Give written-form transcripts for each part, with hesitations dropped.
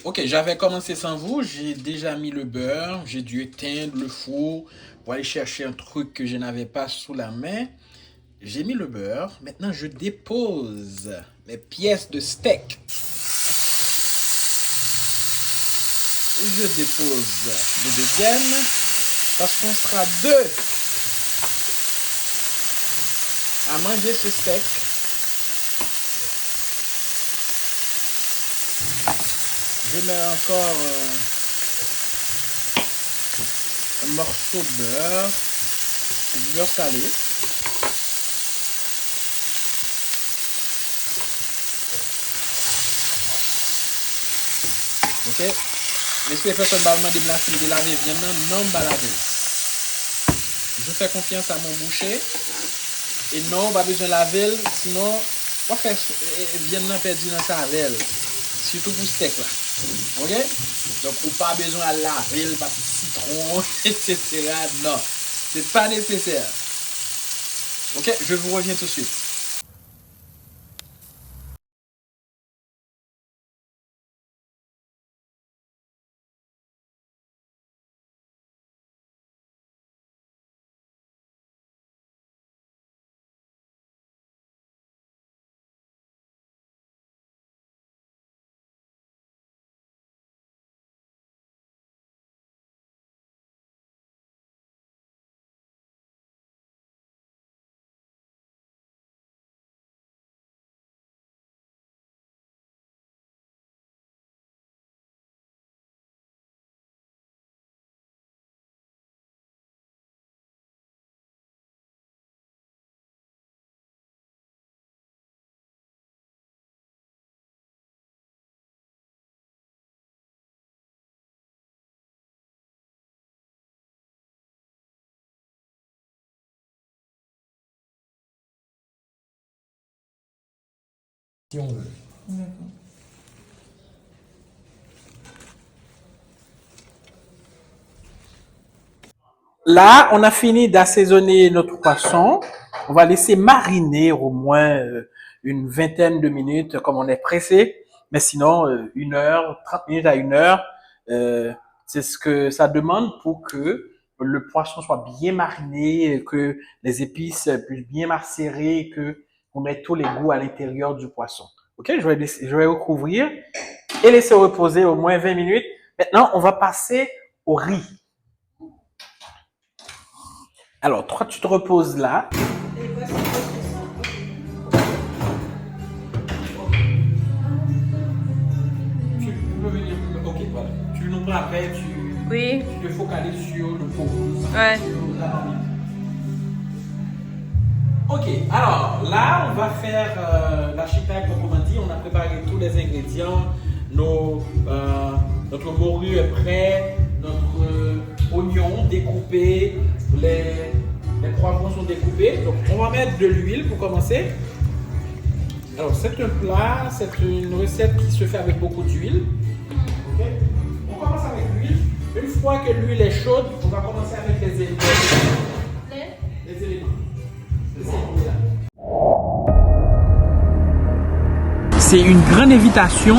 Ok, j'avais commencé sans vous, j'ai déjà mis le beurre, j'ai dû éteindre le four pour aller chercher un truc que je n'avais pas sous la main. J'ai mis le beurre, maintenant je dépose mes pièces de steak. Je dépose le deuxième, parce qu'on sera deux à manger ce steak. Je mets encore un morceau de beurre, c'est du beurre salé. Ok, laissez personne balement de blanc de laver bien non balader. Je fais confiance à mon boucher et non pas besoin de laver sinon on va faire viande perdu dans sa velle surtout pour steak là. Ok, donc ou pas besoin de laver le citron etc. Non, c'est pas nécessaire. Ok, je vous reviens tout de suite. Si on veut. Là, on a fini d'assaisonner notre poisson. On va laisser mariner au moins une vingtaine de minutes, comme on est pressé. Mais sinon, 1 heure, 30 minutes à 1 heure, c'est ce que ça demande pour que le poisson soit bien mariné, que les épices puissent bien macérer, que on mette tous les goûts à l'intérieur du poisson. Ok, je vais recouvrir et laisser reposer au moins 20 minutes. Maintenant, on va passer au riz. Alors, toi, tu te reposes là. Tu peux venir. Ok, voilà. Tu nous prends après, Oui. tu te focalises sur le pot. Ouais. Ok, alors là, on va faire la chipette proprement dit. On a préparé tous les ingrédients. Notre morue est prêt, notre oignon découpé, les poivrons sont découpés. Donc, on va mettre de l'huile pour commencer. Alors, c'est un plat, c'est une recette qui se fait avec beaucoup d'huile. Okay. On commence avec l'huile. Une fois que l'huile est chaude, on va commencer avec les éléments. Les éléments. C'est une grande invitation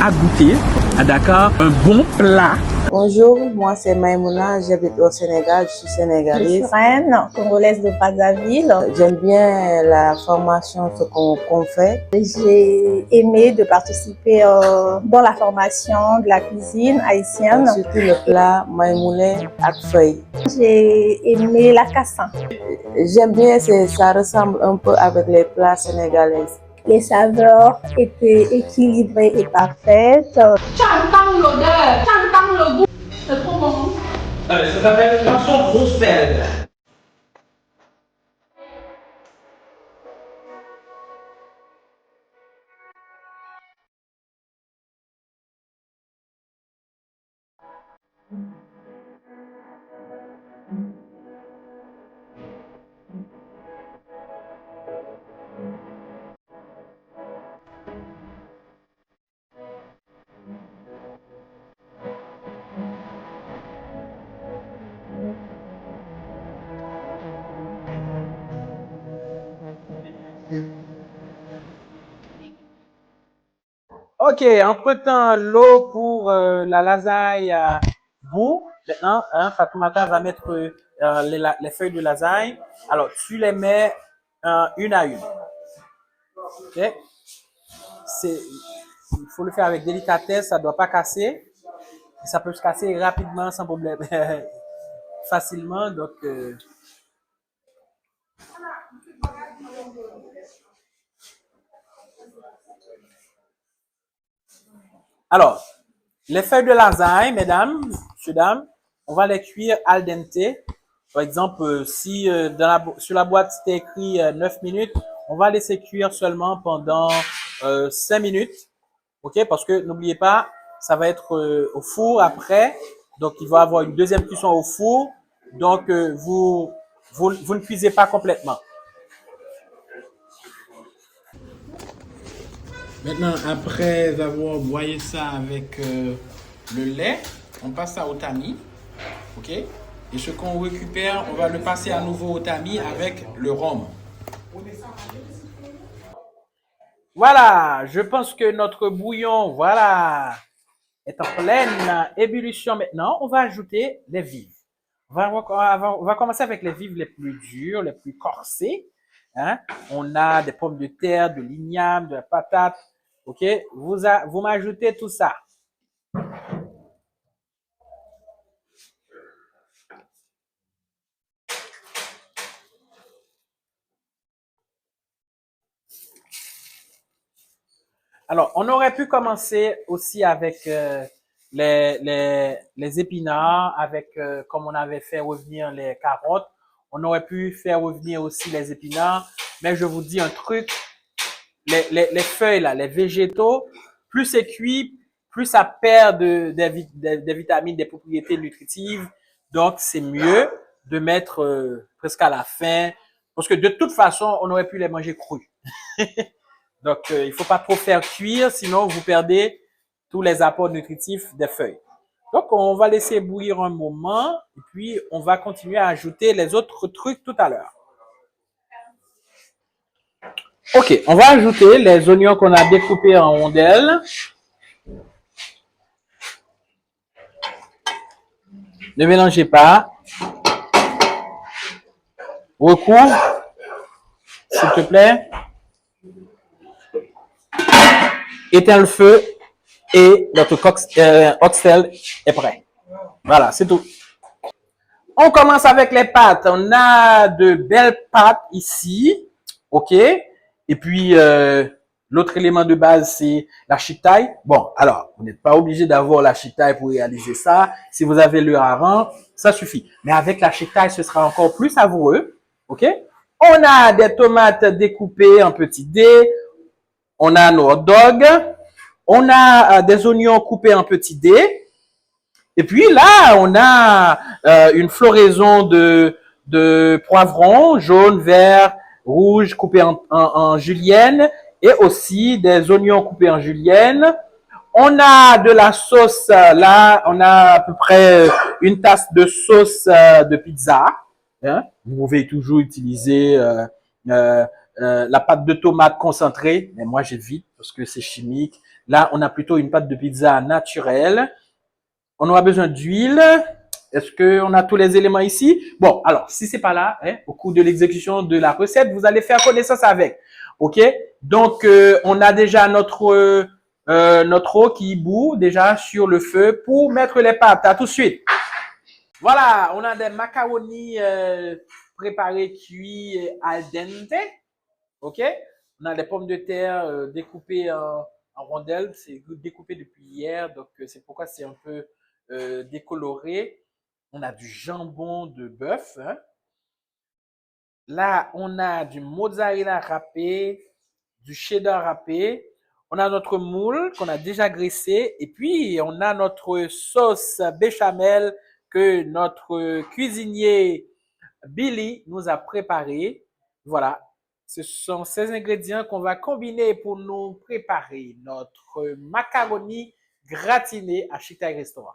à goûter à Dakar un bon plat. Bonjour, moi c'est Maïmouna, j'habite au Sénégal, je suis sénégalaise. Je suis reine, congolaise de Brazzaville. J'aime bien la formation, ce qu'on fait. J'ai aimé de participer dans la formation de la cuisine haïtienne. Surtout le plat maïmoulin à feuilles. J'ai aimé la cassin. J'aime bien, ça ressemble un peu avec les plats sénégalais. Les saveurs étaient équilibrées et parfaites. J'entends l'odeur, j'entends le goût. C'est trop bon. Ça s'appelle chanson gospel. Ok, entre-temps, l'eau pour la lasagne bout. Maintenant, hein, Fatoumata va mettre les feuilles de lasagne. Alors, tu les mets une à une. Ok? Il faut le faire avec délicatesse, ça ne doit pas casser. Ça peut se casser rapidement, sans problème, facilement. Donc, alors, les feuilles de lasagne, mesdames, messieurs, dames, on va les cuire al dente. Par exemple, si sur la boîte c'était écrit 9 minutes, on va laisser cuire seulement pendant 5 minutes. Ok? Parce que n'oubliez pas, ça va être au four après. Donc, il va y avoir une deuxième cuisson au four. Donc, vous ne cuisez pas complètement. Maintenant, après avoir broyé ça avec le lait, on passe ça au tamis. OK? Et ce qu'on récupère, on va le passer à nouveau au tamis avec le rhum. Voilà, je pense que notre bouillon, voilà, est en pleine ébullition maintenant. On va ajouter les vives. On va commencer avec les vives les plus dures, les plus corsées. Hein? On a des pommes de terre, de l'igname, de la patate. OK? Vous m'ajoutez tout ça. Alors, on aurait pu commencer aussi avec les épinards, avec comme on avait fait revenir les carottes. On aurait pu faire revenir aussi les épinards. Mais je vous dis un truc, les feuilles, là, les végétaux, plus c'est cuit, plus ça perd des vitamines, des propriétés nutritives. Donc, c'est mieux de mettre presque à la fin. Parce que de toute façon, on aurait pu les manger crus. Donc, il ne faut pas trop faire cuire, sinon vous perdez tous les apports nutritifs des feuilles. Donc, on va laisser bouillir un moment et puis on va continuer à ajouter les autres trucs tout à l'heure. Ok, on va ajouter les oignons qu'on a découpés en rondelles. Ne mélangez pas. Recouvre, s'il te plaît. Éteins le feu et notre oxtail est prêt. Voilà, c'est tout. On commence avec les pâtes. On a de belles pâtes ici. OK? Et puis, l'autre élément de base, c'est la chicktail. Bon, alors, vous n'êtes pas obligé d'avoir la chicktail pour réaliser ça. Si vous avez le hareng, ça suffit. Mais avec la chicktail, ce sera encore plus savoureux. OK? On a des tomates découpées en petits dés. On a nos hot dogs. On a des oignons coupés en petits dés. Et puis là, on a une floraison de poivrons jaune, vert, rouge coupés en julienne et aussi des oignons coupés en julienne. On a de la sauce, là, on a à peu près une tasse de sauce de pizza. Hein? Vous pouvez toujours utiliser la pâte de tomate concentrée, mais moi j'évite parce que c'est chimique. Là, on a plutôt une pâte de pizza naturelle. On aura besoin d'huile. Est-ce qu'on a tous les éléments ici? Bon, alors, si c'est pas là, hein, au cours de l'exécution de la recette, vous allez faire connaissance avec. OK? Donc, on a déjà notre eau qui bout déjà sur le feu pour mettre les pâtes. À tout de suite. Voilà, on a des macaronis préparés, cuits al dente. OK? On a des pommes de terre découpées en rondelles. C'est découpé depuis hier, donc c'est pourquoi c'est un peu décoloré. On a du jambon de bœuf. Hein. Là, on a du mozzarella râpé, du cheddar râpé. On a notre moule qu'on a déjà graissé. Et puis, on a notre sauce béchamel que notre cuisinier Billy nous a préparé. Voilà. Ce sont ces ingrédients qu'on va combiner pour nous préparer notre macaroni gratiné à Chicktail Restaurant.